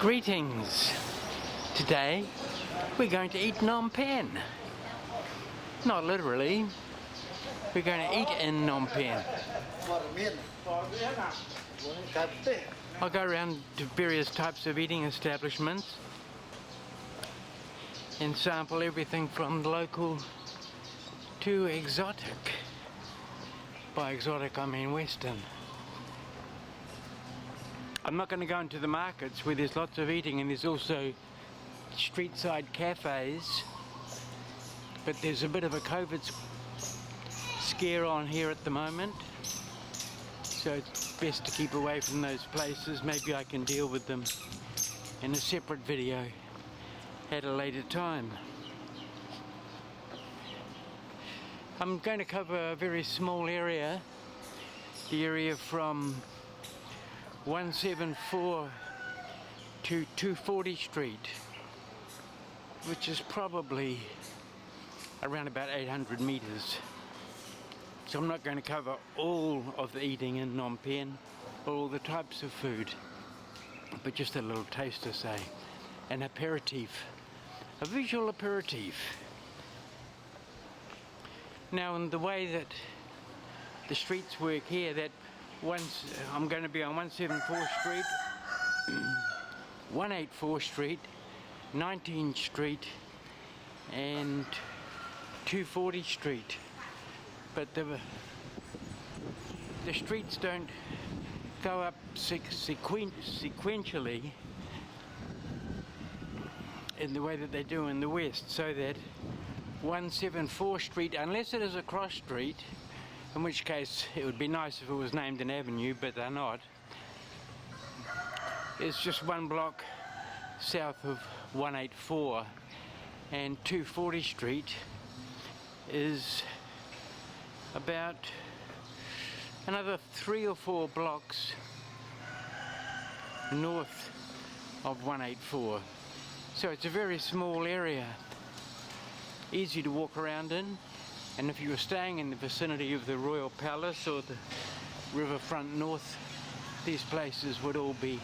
Greetings! Today we're going to eat Phnom Penh. Not literally, we're going to eat in Phnom Penh. I'll go around to various types of eating establishments and sample everything from local to exotic. By exotic I mean Western. I'm not going to go into the markets where there's lots of eating, and there's also street side cafes, but there's a bit of a COVID scare on here at the moment, so it's best to keep away from those places. Maybe I can deal with them in a separate video at a later time. I'm going to cover a very small area, the area from 174 to 240 Street, which is probably around about 800 meters. So I'm not going to cover all of the eating in Phnom Penh, all the types of food, but just a little taster, say, an aperitif, a visual aperitif. Now, in the way that the streets work here, that I'm going to be on 174 Street, 184 Street, 19th Street and 240 Street. But the streets don't go up sequentially in the way that they do in the West, so that 174 Street, unless it is a cross street, in which case it would be nice if it was named an avenue, but they're not. It's just one block south of 184, and 240 Street is about another 3 or 4 blocks north of 184. So it's a very small area, easy to walk around in. And if you were staying in the vicinity of the Royal Palace or the riverfront north, these places would all be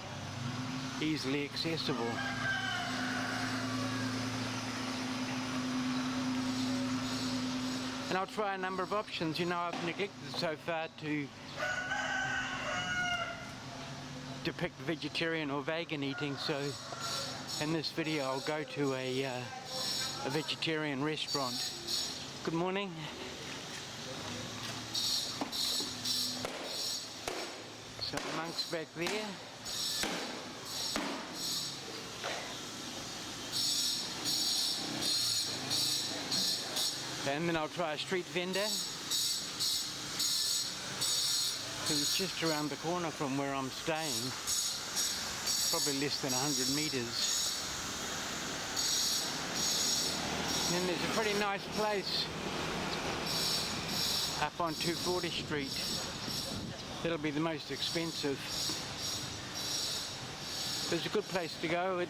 easily accessible. And I'll try a number of options. You know, I've neglected so far to depict vegetarian or vegan eating, so in this video I'll go to a vegetarian restaurant. Good morning. So the monk's back there. And then I'll try a street vendor who's just around the corner from where I'm staying, probably less than 100 meters. And then there's a pretty nice place up on 240 Street. It'll be the most expensive. It's a good place to go. It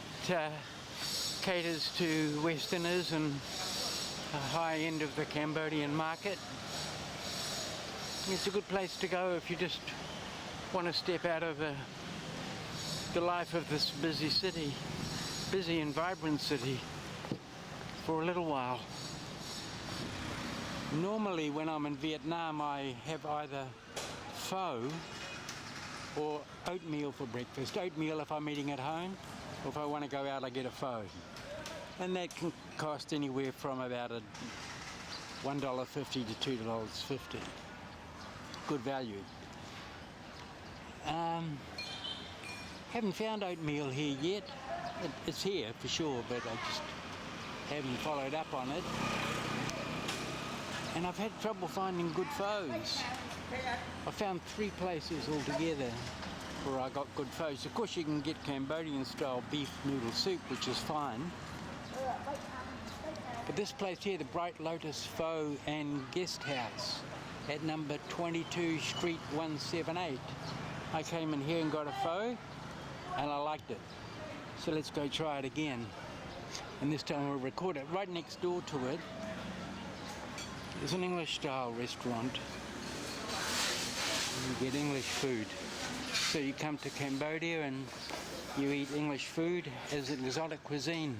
caters to Westerners and a high end of the Cambodian market. It's a good place to go if you just want to step out of the life of this busy city, busy and vibrant city, for a little while. Normally when I'm in Vietnam I have either pho or oatmeal for breakfast. Oatmeal if I'm eating at home, or if I want to go out I get a pho. And that can cost anywhere from about $1.50 to $2.50. Good value. Haven't found oatmeal here yet. It's here for sure, but I just haven't followed up on it. And I've had trouble finding good phos. I found 3 places altogether where I got good phos. Of course you can get Cambodian style beef noodle soup, which is fine. But this place here, the Bright Lotus Pho and Guest House at number 22 Street 178. I came in here and got a pho and I liked it. So let's go try it again. And this time we'll record it. Right next door to it is an English style restaurant. You get English food. So you come to Cambodia and you eat English food as an exotic cuisine.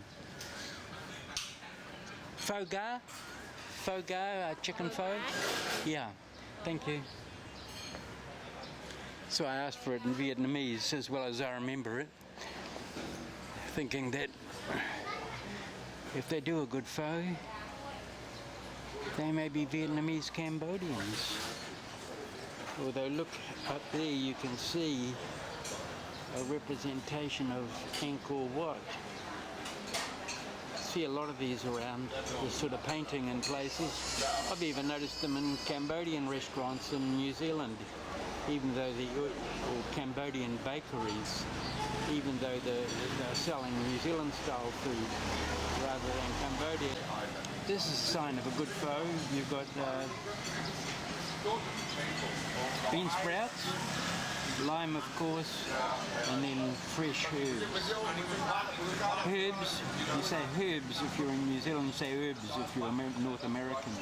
Pho ga? Pho ga, chicken pho? Yeah, thank you. So I asked for it in Vietnamese as well as I remember it, thinking that if they do a good pho, they may be Vietnamese Cambodians. Although look up there, you can see a representation of Angkor Wat. See a lot of these around, this sort of painting in places. I've even noticed them in Cambodian restaurants in New Zealand, even though or Cambodian bakeries, even though they're selling New Zealand style food rather than Cambodia. This is a sign of a good pho. You've got bean sprouts, lime of course, and then fresh herbs. Herbs, you say herbs if you're in New Zealand, you say herbs if you're North American.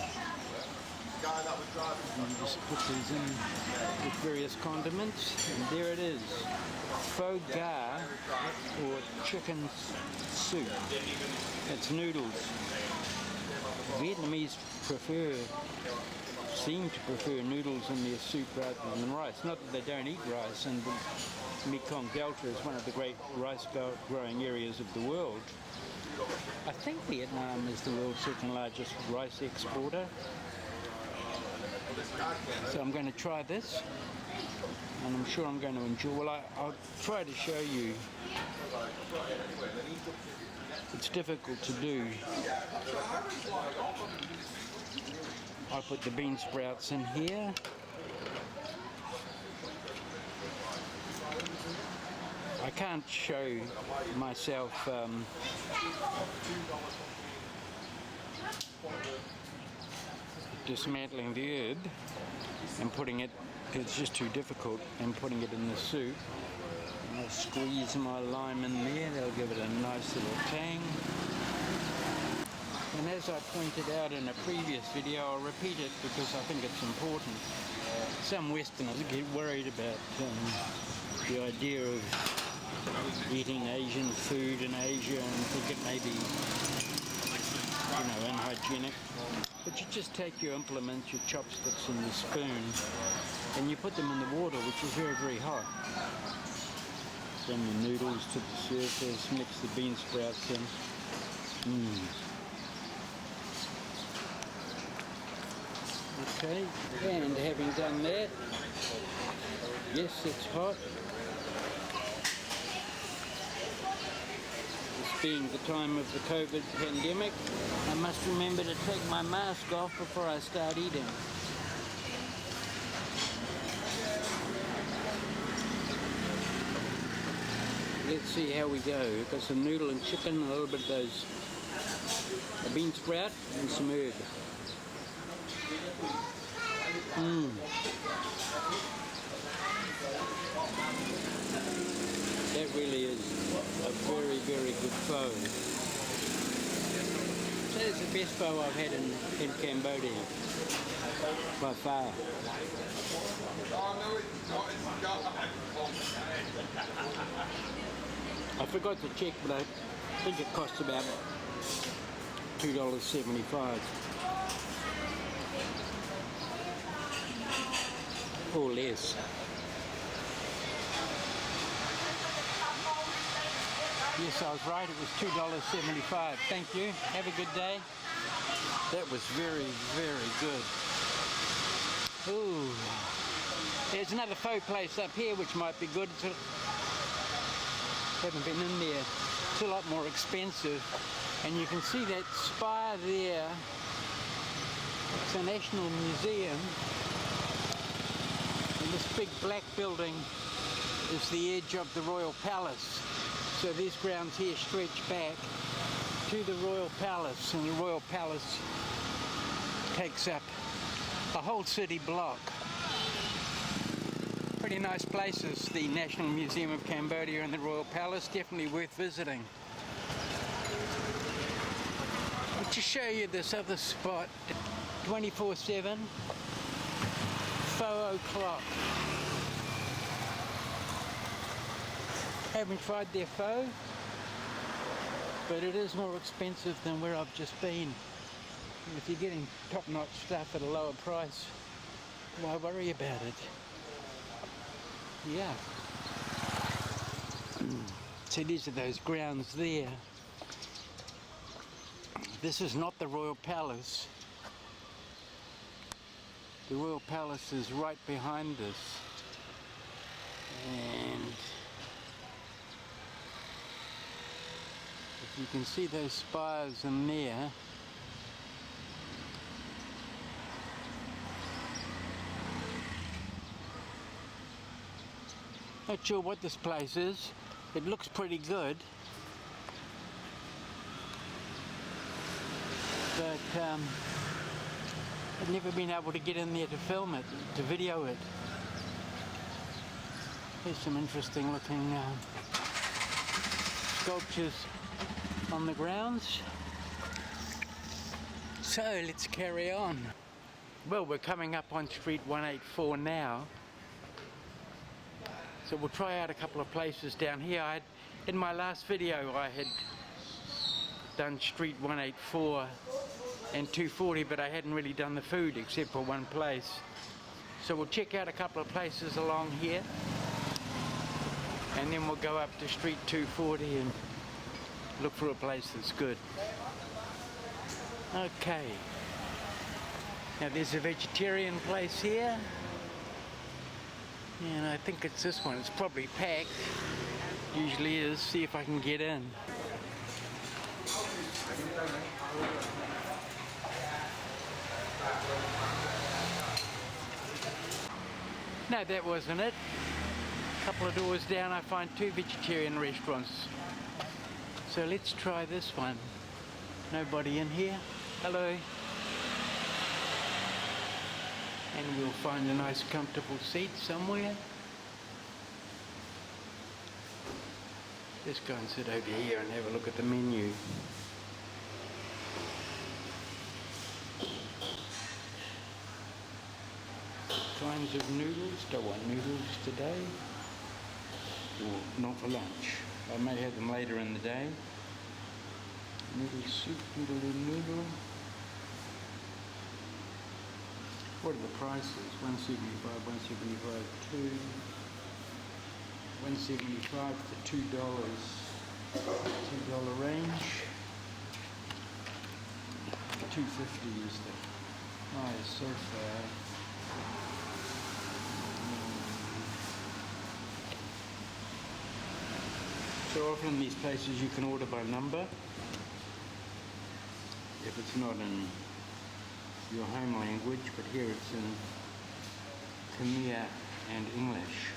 And you just put these in with various condiments, and there it is. Pho ga, or chicken soup. It's noodles. Vietnamese seem to prefer noodles in their soup rather than rice. Not that they don't eat rice, and the Mekong Delta is one of the great rice growing areas of the world. I think Vietnam is the world's second largest rice exporter. So I'm going to try this, and I'm sure I'm going to enjoy. Well, I'll try to show you. It's difficult to do. I put the bean sprouts in here. I can't show myself dismantling the herb and putting it, it's just too difficult, and putting it in the soup. And I'll squeeze my lime in there, that'll give it a nice little tang. And as I pointed out in a previous video, I'll repeat it because I think it's important. Some Westerners get worried about the idea of eating Asian food in Asia and think it may be, unhygienic. But you just take your implements, your chopsticks and your spoon, and you put them in the water, which is very, very hot. Bring the noodles to the surface, mix the bean sprouts in. Okay, and having done that, yes, it's hot. This being the time of the COVID pandemic, I must remember to take my mask off before I start eating. Let's see how we go. We've got some noodle and chicken, a little bit of those, a bean sprout and some herb. That really is a very, very good pho. That's the best pho I've had in Cambodia, by far. I forgot to check, but I think it costs about $2.75. Or less. Yes, I was right, it was $2.75. Thank you. Have a good day. That was very, very good. Ooh. There's another pho place up here which might be good. Haven't been in there. It's a lot more expensive. And you can see that spire there. It's a national museum. And this big black building is the edge of the Royal Palace. So these grounds here stretch back to the Royal Palace, and the Royal Palace takes up a whole city block. Pretty nice places, the National Museum of Cambodia and the Royal Palace, definitely worth visiting. But to show you this other spot, 24/7, Pho o'clock. Haven't tried their pho, but it is more expensive than where I've just been. If you're getting top-notch stuff at a lower price, why worry about it? Yeah. So these are those grounds there. This is not the Royal Palace. The Royal Palace is right behind us. And if you can see those spires in there, not sure what this place is. It looks pretty good, but I've never been able to get in there to film it, to video it. There's some interesting looking sculptures on the grounds. So let's carry on. Well, we're coming up on Street 184 now. So we'll try out a couple of places down here. In my last video I had done Street 184 and 240, but I hadn't really done the food except for one place. So we'll check out a couple of places along here, and then we'll go up to Street 240 and look for a place that's good. Okay. Now there's a vegetarian place here. And I think it's this one. It's probably packed. Usually is. See if I can get in. No, that wasn't it. A couple of doors down I find two vegetarian restaurants. So let's try this one. Nobody in here. Hello. And we'll find a nice comfortable seat somewhere. Let's go and sit over here and have a look at the menu. Kinds of noodles. Don't want noodles today. Or not for lunch. I may have them later in the day. Noodle soup, noodle. What are the prices? $1.75, $1.75, $2, $1.75 for $2, $2 range. $2.50 is the highest so far. So often in these places you can order by number. If it's not in your home language, but here it's in Khmer and English.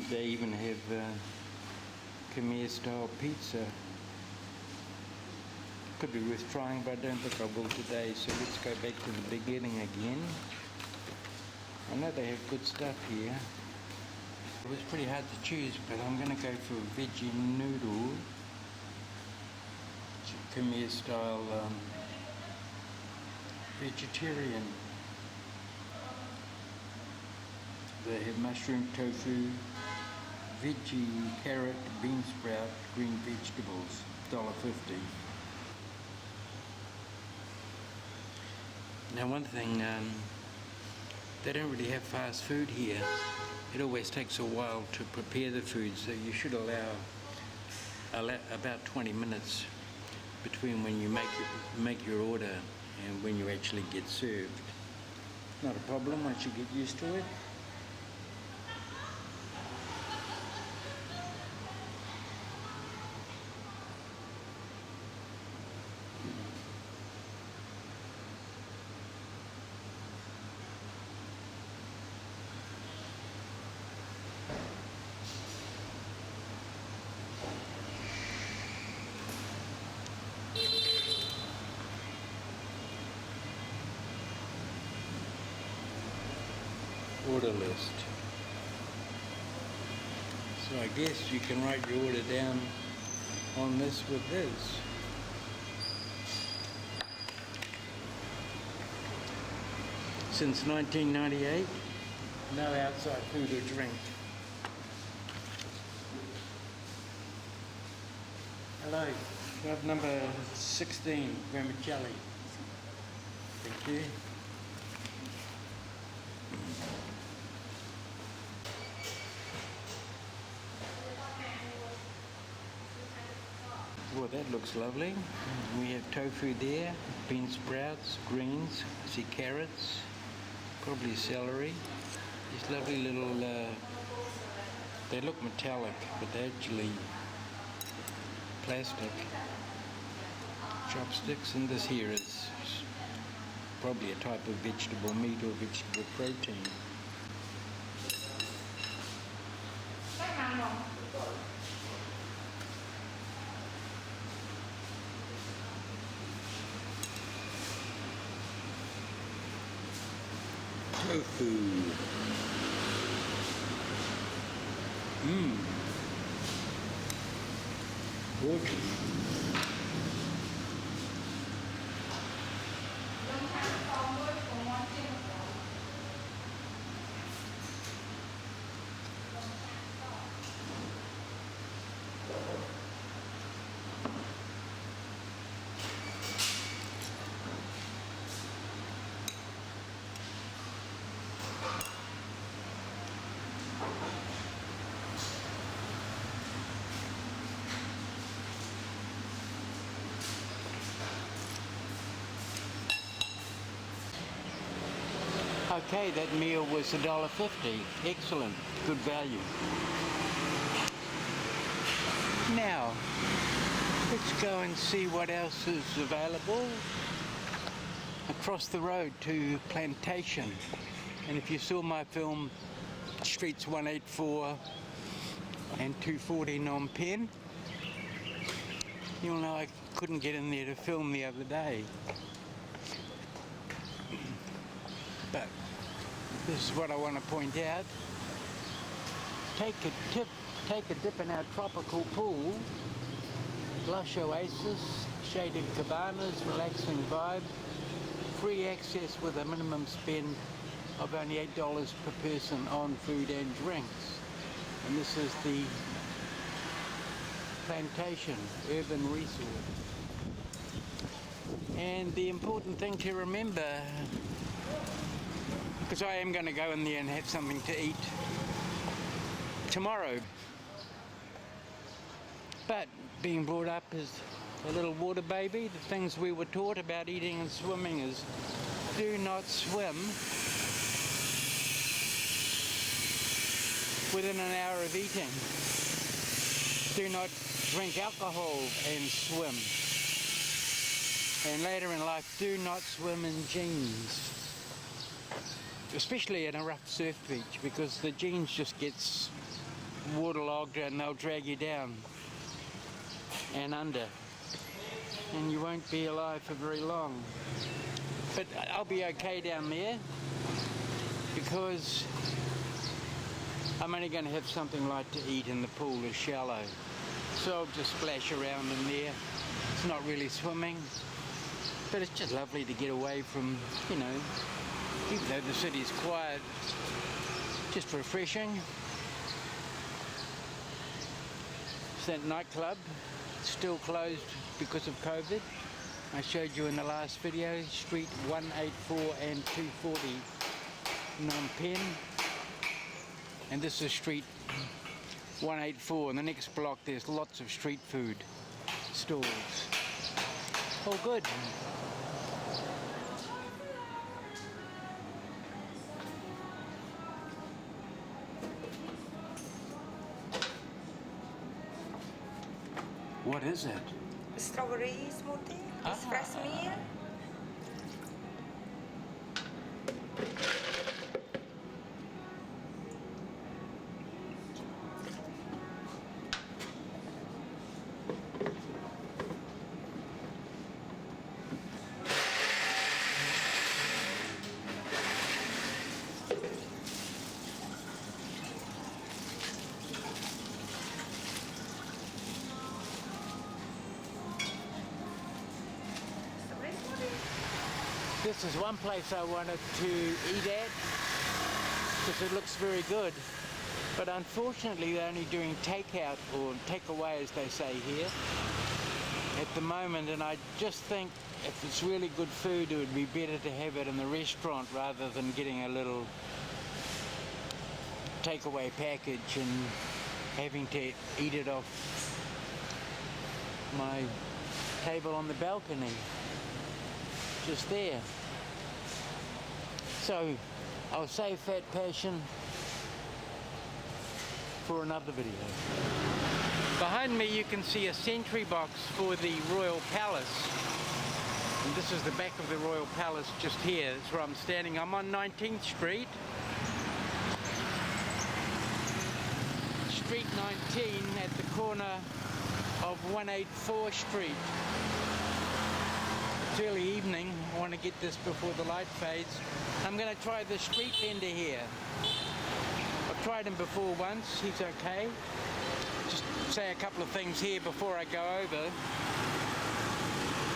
They even have Khmer style pizza. Could be worth trying, but I don't think I will today, so let's go back to the beginning again. I know they have good stuff here. It was pretty hard to choose, but I'm going to go for a veggie noodle, Khmer style vegetarian. They have mushroom, tofu, veggie, carrot, bean sprout, green vegetables, $1.50. Now one thing, they don't really have fast food here. It always takes a while to prepare the food, so you should allow about 20 minutes between when you make your order and when you actually get served. Not a problem once you get used to it. Order list. So I guess you can write your order down on this with this. Since 1998, no outside food or drink. Hello, club number 16, vermicelli. Thank you. Well, that looks lovely. We have tofu there, bean sprouts, greens, I see carrots, probably celery. These lovely little, they look metallic, but they're actually plastic chopsticks, and this here is probably a type of vegetable meat or vegetable protein. Tofu. Gorgeous. Okay, that meal was $1.50. Excellent, good value. Now, let's go and see what else is available. Across the road to Plantation. And if you saw my film, Streets 184 and 240 Phnom Penh, you'll know I couldn't get in there to film the other day. But this is what I want to point out. Take a dip in our tropical pool. Lush oasis, shaded cabanas, relaxing vibe. Free access with a minimum spend of only $8 per person on food and drinks. And this is the Plantation Urban Resort. And the important thing to remember, because I am going to go in there and have something to eat tomorrow. But being brought up as a little water baby, the things we were taught about eating and swimming is do not swim within an hour of eating. Do not drink alcohol and swim. And later in life, do not swim in jeans. Especially in a rough surf beach, because the jeans just gets waterlogged and they'll drag you down and under, and you won't be alive for very long. But I'll be okay down there because I'm only going to have something light to eat, and the pool is shallow, so I'll just splash around in there. It's not really swimming, but it's just lovely to get away from, you know, even though the city's quiet, just refreshing. It's that nightclub, still closed because of COVID. I showed you in the last video, Street 184 and 240 Phnom Penh. And this is Street 184. In the next block there's lots of street food stalls. All good. What is it? Strawberry smoothie. It's fresh meal. This is one place I wanted to eat at because it looks very good, but unfortunately they're only doing takeout or takeaway as they say here, at the moment, and I just think if it's really good food, it would be better to have it in the restaurant rather than getting a little takeaway package and having to eat it off my table on the balcony just there. So I'll save Fat Passion for another video. Behind me you can see a sentry box for the Royal Palace, and this is the back of the Royal Palace just here. That's where I'm standing. I'm on 19th Street. Street 19 at the corner of 184 Street. It's early evening. I want to get this before the light fades. I'm going to try the street vendor here. I've tried him before once. He's okay. Just say a couple of things here before I go over.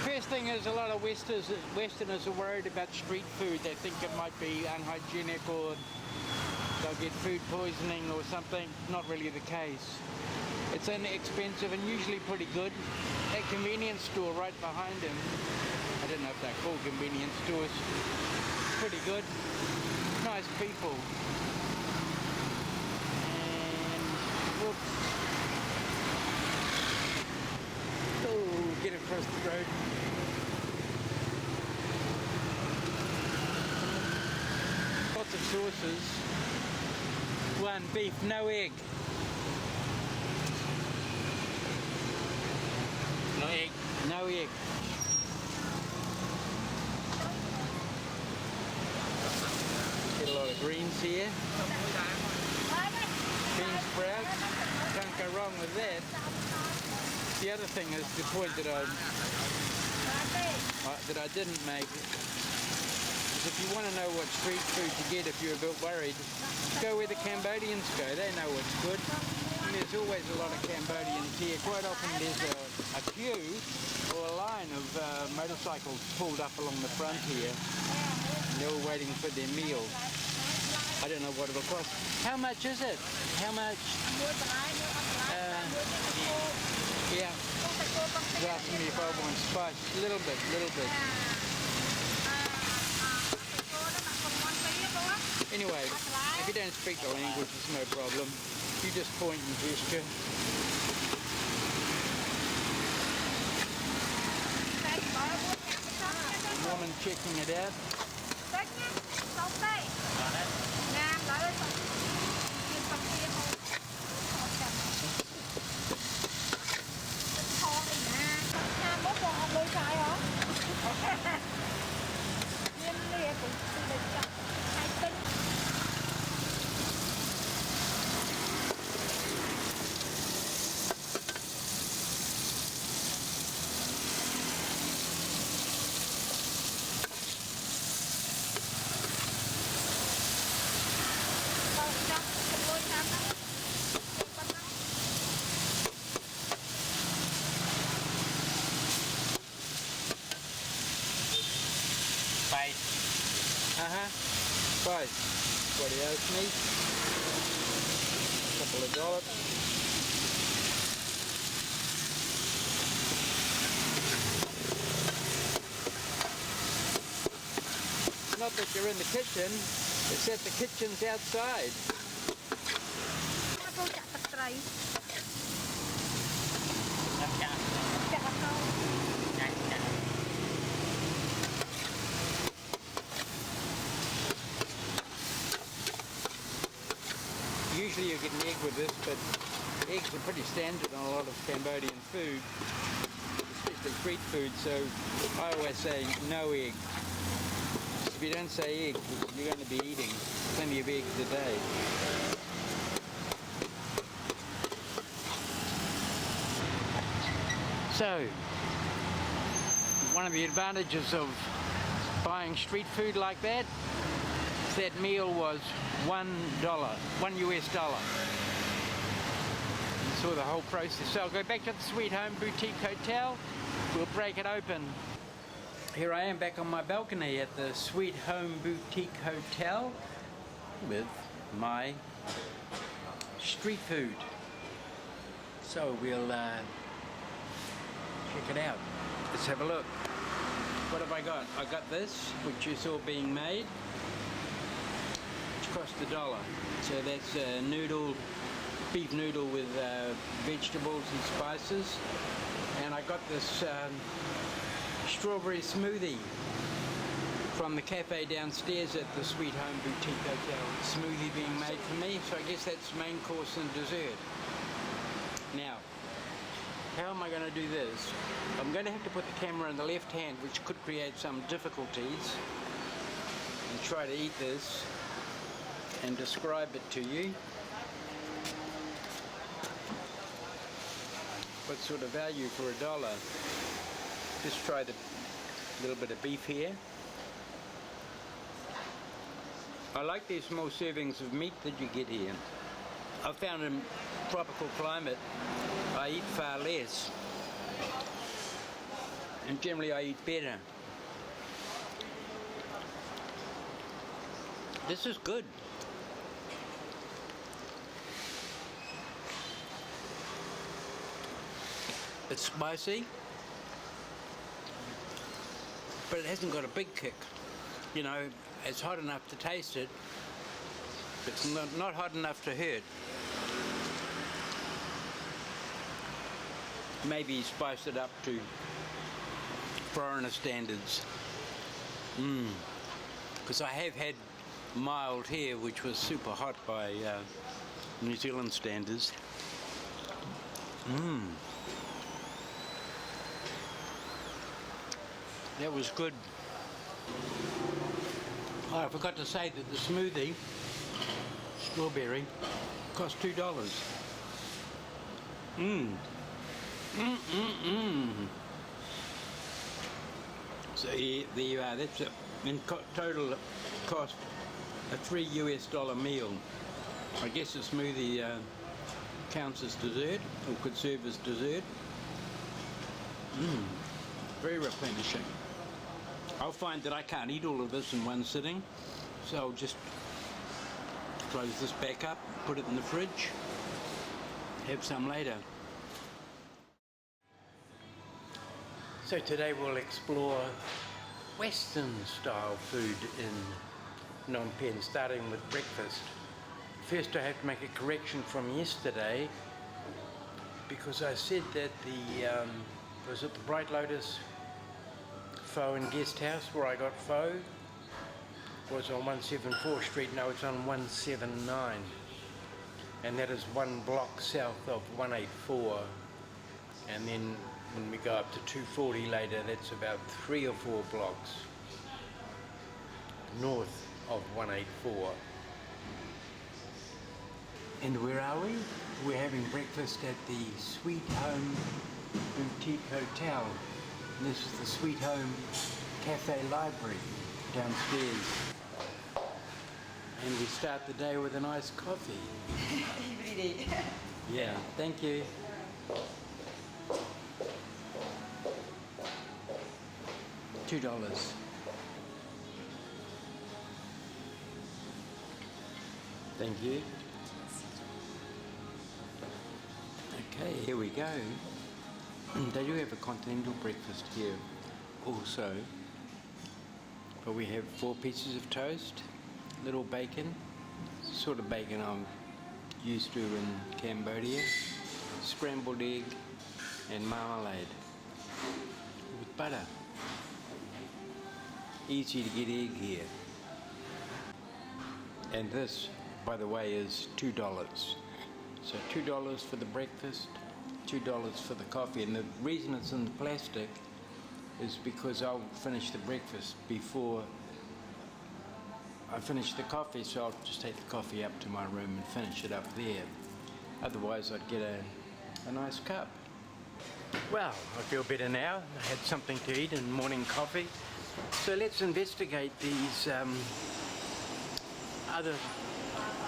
First thing is, a lot of Westerners are worried about street food. They think it might be unhygienic or they'll get food poisoning or something. Not really the case. It's inexpensive and usually pretty good. That convenience store right behind him, I don't know if they're called convenience stores, pretty good. Nice people. And whoops. Oh, get across the road. Lots of sauces. One, beef, no egg. No egg. No egg. Get a lot of greens here. Bean sprouts. Can't go wrong with that. The other thing is the point that I didn't make is if you want to know what street food to get if you're a bit worried, go where the Cambodians go. They know what's good. And there's always a lot of Cambodians here. Quite often there's a queue or a line of motorcycles pulled up along the front here. And they're all waiting for their meal. I don't know what it'll cost. How much is it? How much? Yeah. He's asking me if I want spice. A little bit, little bit. Anyway, if you don't speak the language, it's no problem. You just point and gesture. The woman checking it out. Spice. What he owes me. A couple of dollops. Not that you're in the kitchen, it's that the kitchen's outside. Usually you get an egg with this, but eggs are pretty standard on a lot of Cambodian food, especially street food, so I always say no egg. If you don't say egg, you're going to be eating plenty of eggs a day. So, one of the advantages of buying street food like that, that meal was $1 US. You saw the whole process. So I'll go back to the Sweet Home Boutique Hotel. We'll break it open. Here I am back on my balcony at the Sweet Home Boutique Hotel with my street food. So we'll check it out. Let's have a look. What have I got? I got this, which you saw being made, which cost $1. So that's a noodle, beef noodle with vegetables and spices. And I got this strawberry smoothie from the cafe downstairs at the Sweet Home Boutique Hotel. Smoothie being made for me, so I guess that's main course and dessert. Now, how am I going to do this? I'm going to have to put the camera in the left hand, which could create some difficulties, and try to eat this and describe it to you. What sort of value for $1? Just try the little bit of beef here. I like these small servings of meat that you get here. I've found in tropical climate I eat far less, and generally I eat better. This is good. It's spicy, but it hasn't got a big kick. You know, it's hot enough to taste it, but it's not hot enough to hurt. Maybe spice it up to foreigner standards. Because I have had mild here, which was super hot by New Zealand standards. That was good. Oh, I forgot to say that the smoothie, strawberry, cost $2. So yeah, there you are. That's it. In total cost a $3 US meal. I guess the smoothie counts as dessert, or could serve as dessert. Very replenishing. I'll find that I can't eat all of this in one sitting, so I'll just close this back up, put it in the fridge, have some later. So today we'll explore Western style food in Phnom Penh, starting with breakfast. First I have to make a correction from yesterday, because I said that was at the Bright Lotus Pho and Guest House where I got pho was on 174 Street. Now it's on 179, and that is one block south of 184, and then when we go up to 240 later, that's about 3 or 4 blocks north of 184. And where are we? We're having breakfast at the Sweet Home Boutique Hotel. And this is the Sweet Home Cafe Library downstairs. And we start the day with a nice coffee. Every day. Yeah, thank you. $2. Thank you. Okay, here we go. They do have a continental breakfast here also, but we have 4 pieces of toast, little bacon, sort of bacon I'm used to in Cambodia, scrambled egg and marmalade with butter. Easy to get egg here. And this, by the way, is $2. So $2 for the breakfast, $2 for the coffee. And the reason it's in plastic is because I'll finish the breakfast before I finish the coffee, so I'll just take the coffee up to my room and finish it up there. Otherwise I'd get a nice cup. Well, I feel better now. I had something to eat and morning coffee. So let's investigate these other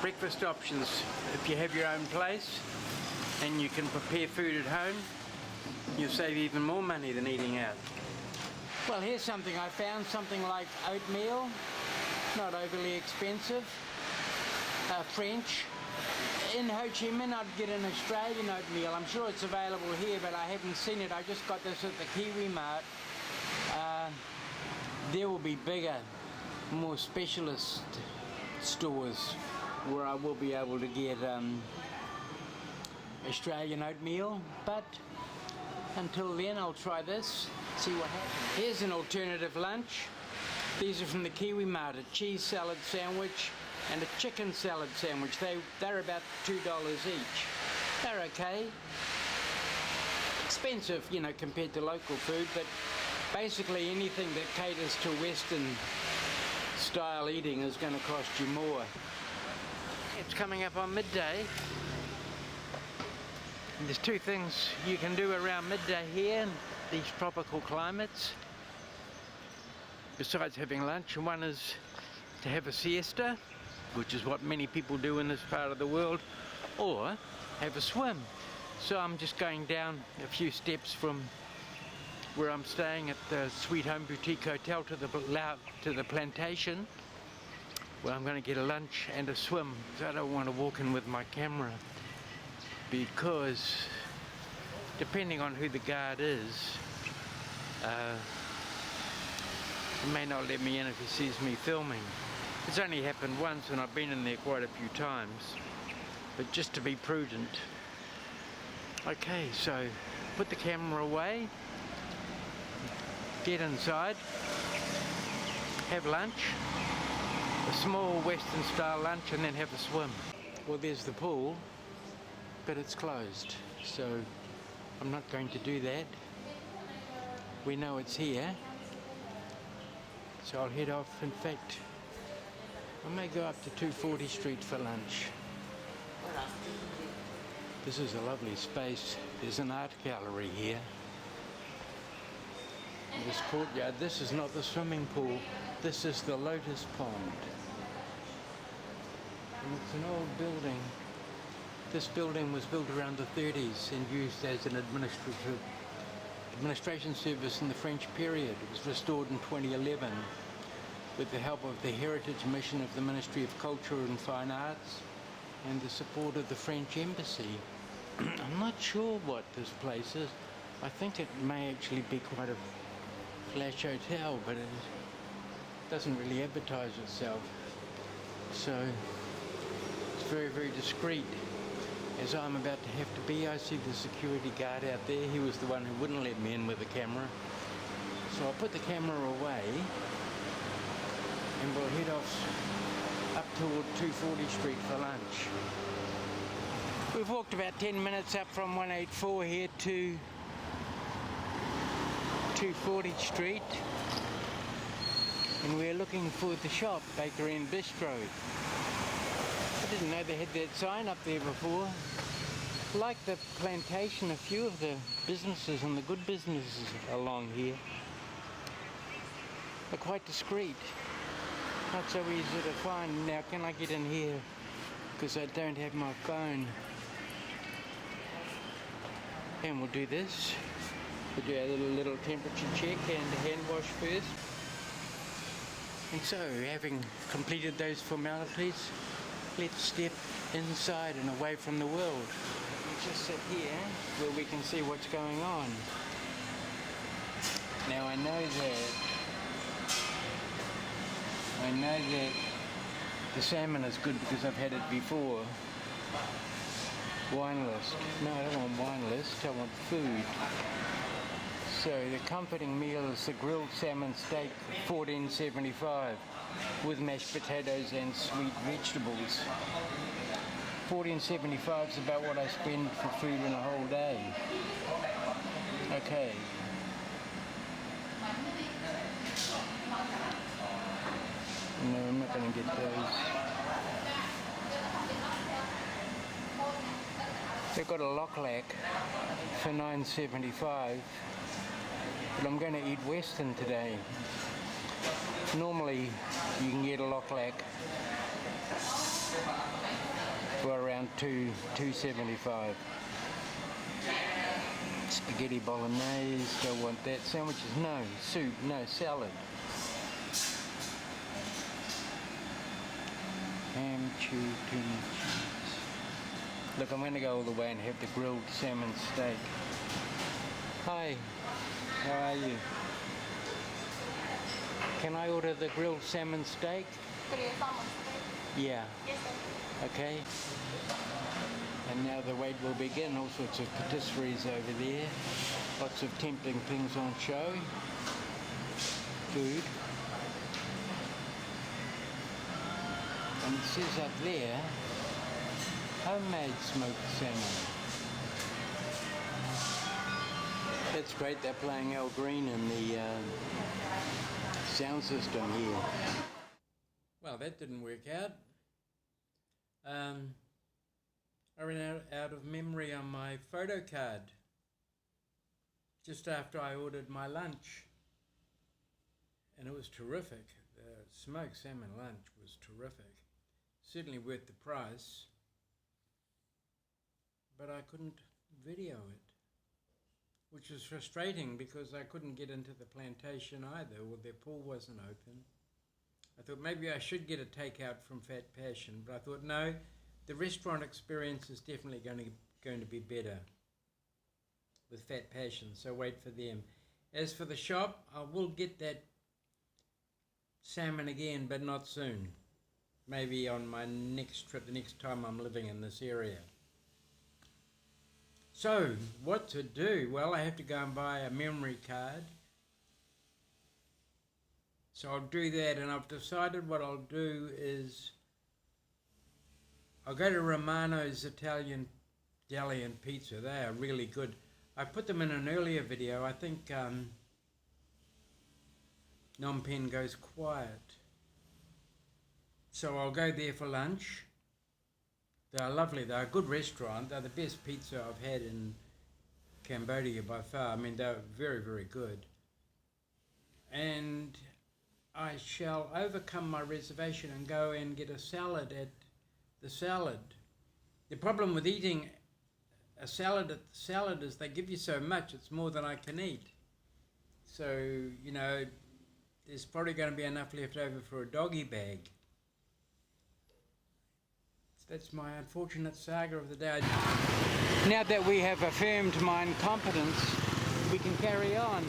breakfast options. If you have your own place and you can prepare food at home, you'll save even more money than eating out. Well, here's something I found, something like oatmeal, not overly expensive, French, in Ho Chi Minh I'd get an Australian oatmeal. I'm sure it's available here, but I haven't seen it. I just got this at the Kiwi Mart. There will be bigger, more specialist stores where I will be able to get Australian oatmeal, but until then I'll try this, see what happens. Here's an alternative lunch. These are from the Kiwi Mart, a cheese salad sandwich and a chicken salad sandwich. They're about $2 each. They're okay. Expensive, you know, compared to local food, but basically anything that caters to Western style eating is going to cost you more. It's coming up on midday. And there's two things you can do around midday here in these tropical climates, besides having lunch. And one is to have a siesta, which is what many people do in this part of the world, or have a swim. So I'm just going down a few steps from where I'm staying at the Sweet Home Boutique Hotel to the plantation, where I'm going to get a lunch and a swim. So I don't want to walk in with my camera, because depending on who the guard is, he may not let me in if he sees me filming. It's only happened once and I've been in there quite a few times, but just to be prudent. Okay, so put the camera away, get inside, have lunch, a small Western style lunch, and then have a swim. Well, there's the pool, but it's closed, so I'm not going to do that. We know it's here, so I'll head off. In fact, I may go up to 240 Street for lunch. This is a lovely space. There's an art gallery here. In this courtyard. This is not the swimming pool. This is the Lotus Pond. And it's an old building. This building was built around the 30s and used as an administration service in the French period. It was restored in 2011 with the help of the Heritage Mission of the Ministry of Culture and Fine Arts and the support of the French Embassy. I'm not sure what this place is. I think it may actually be quite a flash hotel, but it doesn't really advertise itself. So it's very, very discreet. As I'm about to have to be, I see the security guard out there. He was the one who wouldn't let me in with the camera. So I'll put the camera away and we'll head off up toward 240 Street for lunch. We've walked about 10 minutes up from 184 here to 240 Street, and we're looking for the shop, Bakery and Bistro. I didn't know they had that sign up there before. Like the plantation, a few of the businesses and the good businesses along here are quite discreet. Not so easy to find. Now, can I get in here? Because I don't have my phone. And we'll do this. We'll do a little temperature check and hand wash first. And so, having completed those formalities, let's step inside and away from the world. We'll just sit here where we can see what's going on. Now I know that the salmon is good because I've had it before. Wine list. No, I don't want wine list, I want food. So the comforting meal is the grilled salmon steak, $14.75, with mashed potatoes and sweet vegetables. $14.75 is about what I spend for food in a whole day. Okay. No, I'm not going to get those. They've got a lock-lack for $9.75, but I'm going to eat Western today. Normally you can get a lock-lack for around $2.75. Spaghetti bolognese, don't want that. Sandwiches, no. Soup, no. Salad. Ham, chew, tuna, cheese. Look, I'm going to go all the way and have the grilled salmon steak. Hi, how are you? Can I order the grilled salmon steak? Yeah. Yes, sir. Okay. And now the wait will begin. All sorts of patisseries over there. Lots of tempting things on show. Food. And it says up there, homemade smoked salmon. That's great, they're playing Al Green in the sound system here. Well, that didn't work out. I ran out of memory on my photo card just after I ordered my lunch. And it was terrific. The smoked salmon lunch was terrific. Certainly worth the price. But I couldn't video it, which was frustrating because I couldn't get into the plantation either, or their pool wasn't open. I thought maybe I should get a takeout from Fat Passion, but I thought no, the restaurant experience is definitely going to be better with Fat Passion, so wait for them. As for the shop, I will get that salmon again, but not soon. Maybe on my next trip, the next time I'm living in this area. So, what to do? Well, I have to go and buy a memory card. So I'll do that, and I've decided what I'll do is I'll go to Romano's Italian Deli and Pizza. They are really good. I put them in an earlier video. I think Phnom Penh goes quiet. So I'll go there for lunch. They're lovely. They're a good restaurant. They're the best pizza I've had in Cambodia by far. I mean, they're very, very good. And I shall overcome my reservation and go and get a salad at the salad. The problem with eating a salad at the salad is they give you so much, it's more than I can eat. So, you know, there's probably going to be enough left over for a doggy bag. That's my unfortunate saga of the day. Now that we have affirmed my incompetence, we can carry on.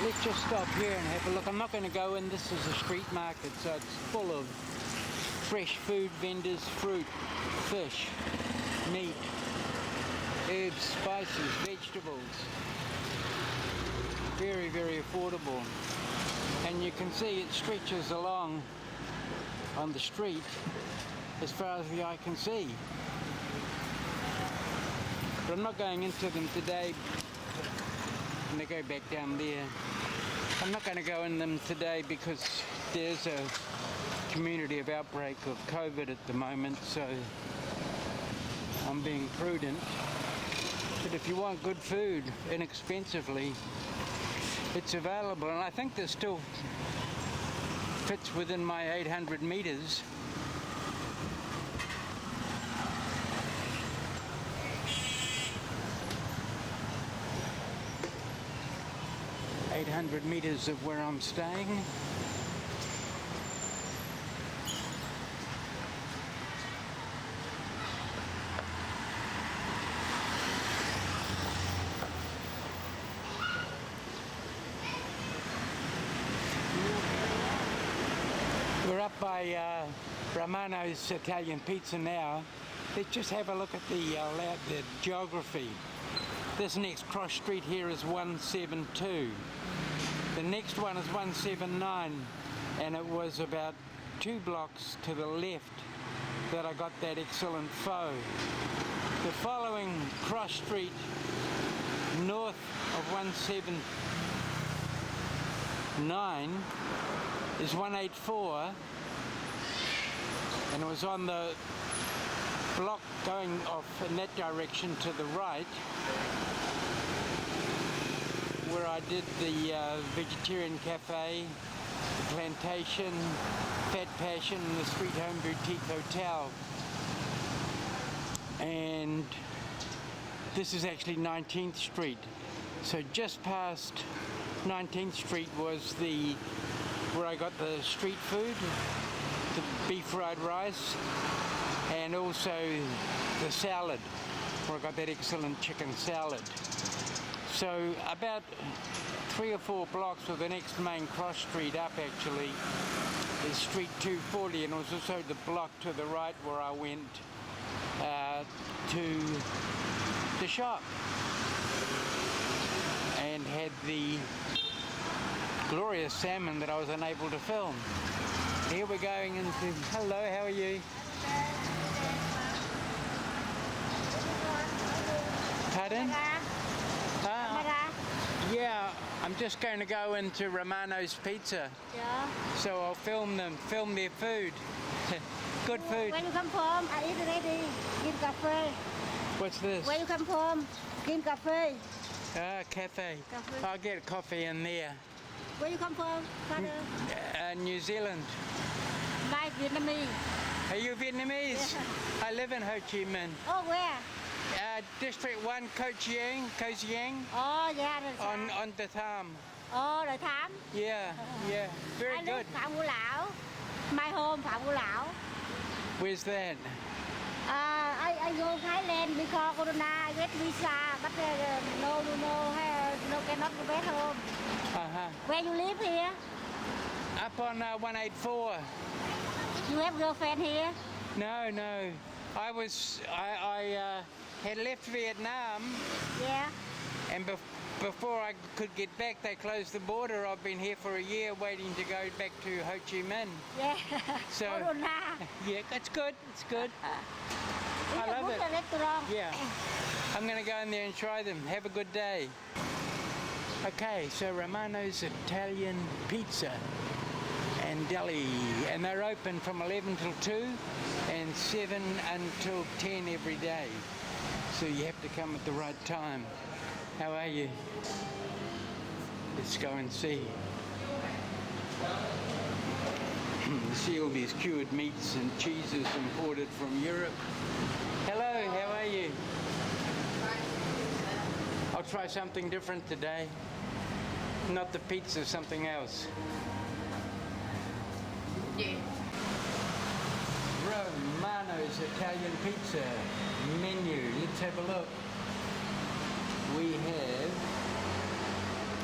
Let's just stop here and have a look. I'm not going to go in. This is a street market, so it's full of fresh food vendors, fruit, fish, meat, herbs, spices, vegetables. Very, very affordable. And you can see it stretches along on the street as far as the eye can see. But I'm not going into them today. And they go back down there. I'm not going to go in them today because there's a community of outbreak of COVID at the moment, so I'm being prudent. But if you want good food inexpensively, it's available, and I think this still fits within my 800 meters. Meters of where I'm staying. We're up by Romano's Italian Pizza now. Let's just have a look at the geography. This next cross street here is 172. The next one is 179, and it was about 2 blocks to the left that I got that excellent pho. The following cross street north of 179 is 184, and it was on the block going off in that direction to the right where I did the vegetarian cafe, the plantation, Fat Passion, and the Street Home Boutique Hotel. And this is actually 19th Street. So just past 19th Street was where I got the street food, beef fried rice, and also the salad, where I got that excellent chicken salad. So about 3 or 4 blocks of the next main cross street up actually is Street 240, and it was also the block to the right where I went to the shop and had the glorious salmon that I was unable to film. Here we're going into... Hello, how are you? Pardon? Yeah, I'm just going to go into Romano's Pizza. Yeah. So I'll film their food. Good food. Where you come from? I eat already. Gin cafe. What's this? Where you come from? Gin cafe. Ah, cafe. Cafe. I'll get coffee in there. Where you come from, father? New Zealand. My Vietnamese. Are you Vietnamese? Yeah. I live in Ho Chi Minh. Oh, where? District 1, Co Giang. Oh, yeah. On the Tham. Oh, Đồi Thám. Yeah, yeah. Very I good. live Phạm Ngũ Lão. My home, Phạm Ngũ Lão. Where's that? I go Thailand because Corona. I get visa, but no, cannot go back home. Uh-huh. Where you live here? Up on 184. You have girlfriend here? No. I had left Vietnam, Yeah. and before I could get back, they closed the border. I've been here for a year waiting to go back to Ho Chi Minh. Yeah. So, Corona. yeah, it's good. It's good. I love it. Restaurant. Yeah. I'm going to go in there and try them. Have a good day. Okay, so Romano's Italian Pizza and Deli, and they're open from 11 till 2 and 7 until 10 every day. So you have to come at the right time. How are you? Let's go and see. See all these cured meats and cheeses imported from Europe. Hello, how are you? I'll try something different today. Not the pizza, something else. Yeah. Romano's Italian Pizza menu. Let's have a look.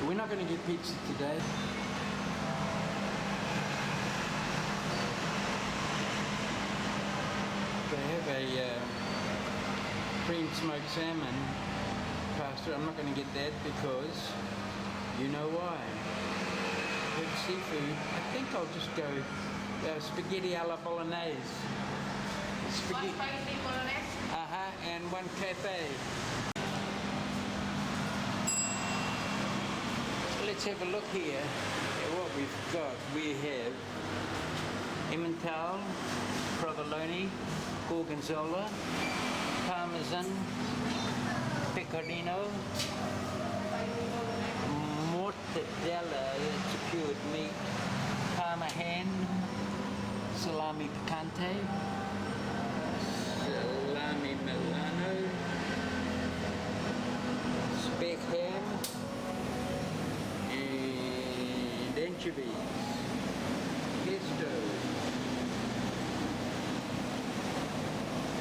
We're not going to get pizza today. They have a cream smoked salmon pasta. I'm not going to get that because you know why. With seafood, I think I'll just go spaghetti alla bolognese. Spaghetti. Spicy bolognese. And one cafe. Let's have a look here at what we've got. We have Emmental, provolone, gorgonzola, parmesan, pecorino, mortadella, that's a cured meat, parma ham, salami picante, salami Milano, speck ham, and anchovies, pesto.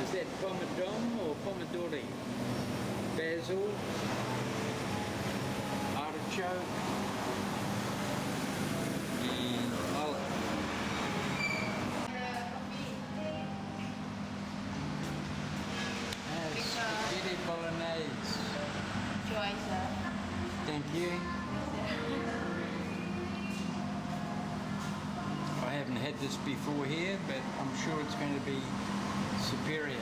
Is that pomodoro or pomodori? Basil, artichoke, and olive. Spaghetti bolognese. Choice. Thank you. I haven't had this before here, but I'm sure it's going to be superior.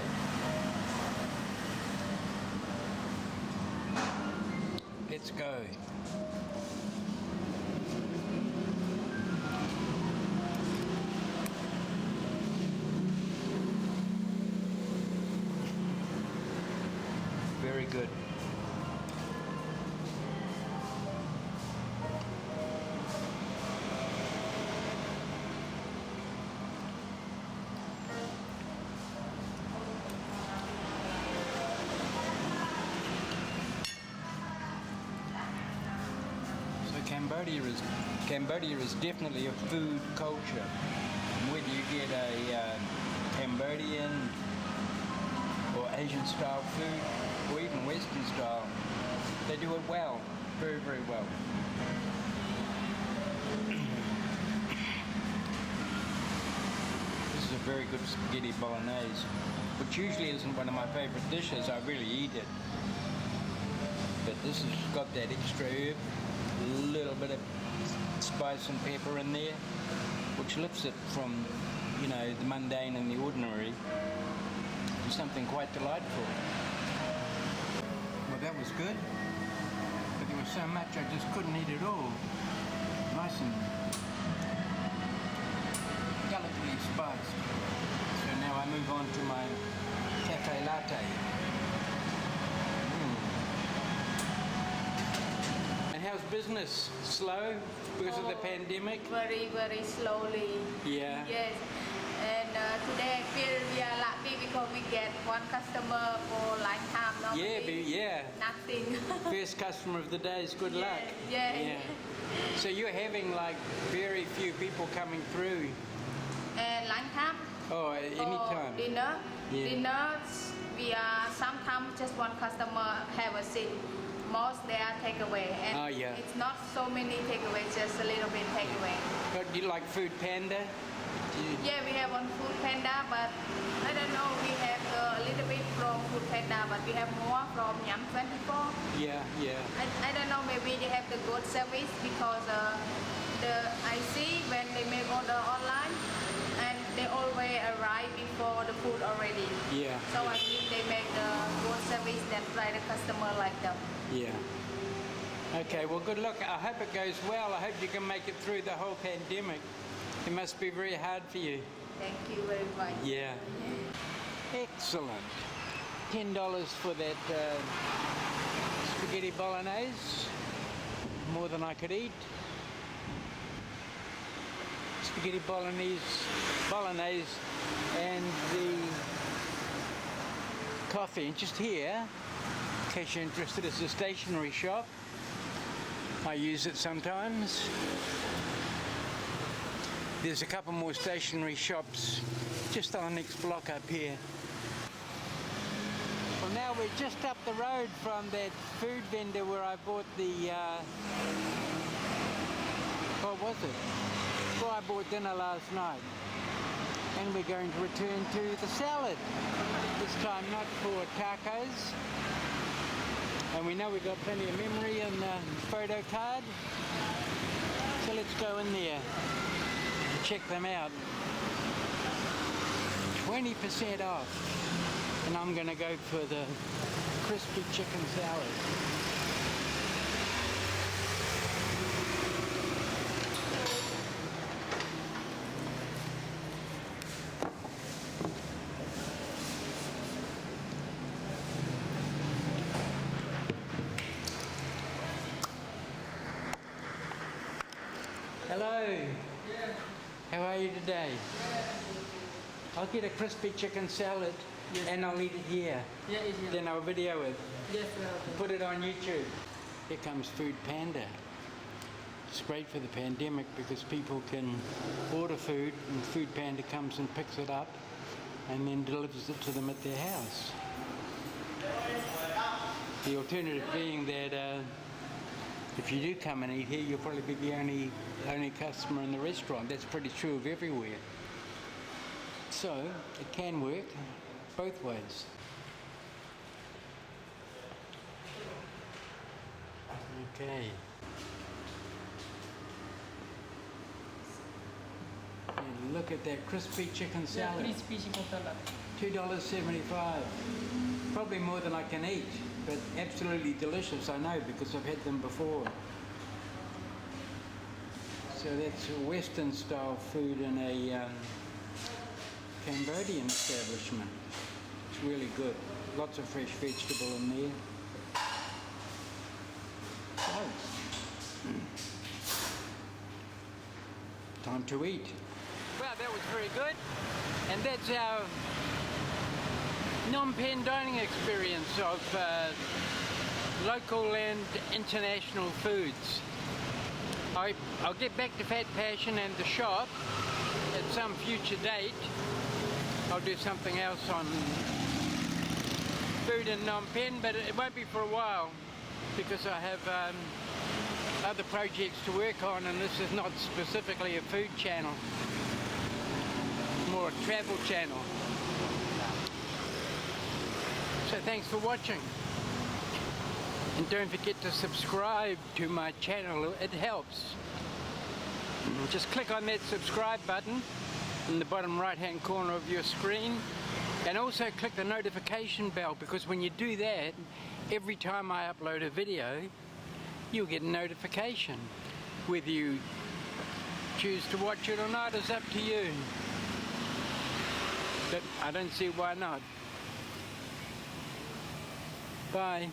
Let's go. Very good. Cambodia is definitely a food culture. And whether you get a Cambodian or Asian style food, or even Western style, they do it well, very, very well. This is a very good spaghetti bolognese, which usually isn't one of my favorite dishes. I really eat it. But this has got that extra herb, a little bit of spice and pepper in there, which lifts it from, you know, the mundane and the ordinary to something quite delightful. Well, that was good, but there was so much I just couldn't eat it all. Nice and delicately spiced. So now I move on to my cafe latte. And how's business? Slow because of the pandemic? Very, very slowly. Yeah. Yes. And today I feel we are lucky because we get one customer for lifetime. Normally, Yeah. nothing. First customer of the day is good luck. Yeah. So you're having like very few people coming through. And lunchtime. Oh, anytime. Dinner. Yeah. Dinners, we are sometimes just one customer have a seat. Most they are takeaway, and Oh, yeah. it's not so many takeaways, just a little bit takeaway. But do you like Food Panda? Yeah, we have on Food Panda, but I don't know. We have a little bit from Food Panda, but we have more from Yum 24. Yeah. I don't know. Maybe they have the good service because I see when they make order online, and they always arrive before the food already. Yeah. So I think they make the good service that try the customer like them. Yeah. Okay, well, good luck. I hope it goes well. I hope you can make it through the whole pandemic. It must be very hard for you. Thank you very much. Yeah. Excellent. $10 for that spaghetti bolognese. More than I could eat. Spaghetti bolognese and the coffee. And just here, in case you're interested, it's a stationery shop. I use it sometimes. There's a couple more stationery shops just on the next block up here. Well, now we're just up the road from that food vendor where I bought the, what was it? Well, I bought dinner last night. And we're going to return to the salad. This time not for tacos. And we know we've got plenty of memory and photo card. So let's go in there and check them out. 20% off. And I'm going to go for the crispy chicken salad. Hello. How are you today? I'll get a crispy chicken salad and I'll eat it here. Then I'll video it. Put it on YouTube. Here comes Food Panda. It's great for the pandemic because people can order food and Food Panda comes and picks it up and then delivers it to them at their house. The alternative being that if you do come and eat here, you'll probably be the only customer in the restaurant. That's pretty true of everywhere. So it can work both ways. Okay. And look at that crispy chicken salad. Crispy chicken salad. $2.75. Probably more than I can eat, but absolutely delicious, I know, because I've had them before. So that's a Western style food in a Cambodian establishment. It's really good. Lots of fresh vegetable in there. So, time to eat. Well, that was very good. And that's our Phnom Penh dining experience of local and international foods. I'll get back to Fat Passion and the shop at some future date, I'll do something else on food in Phnom Penh, but it won't be for a while because I have other projects to work on, and this is not specifically a food channel, more a travel channel. So thanks for watching, and don't forget to subscribe to my channel, it helps. Just click on that subscribe button in the bottom right hand corner of your screen, and also click the notification bell, because when you do that, every time I upload a video you'll get a notification. Whether you choose to watch it or not is up to you, but I don't see why not. Bye.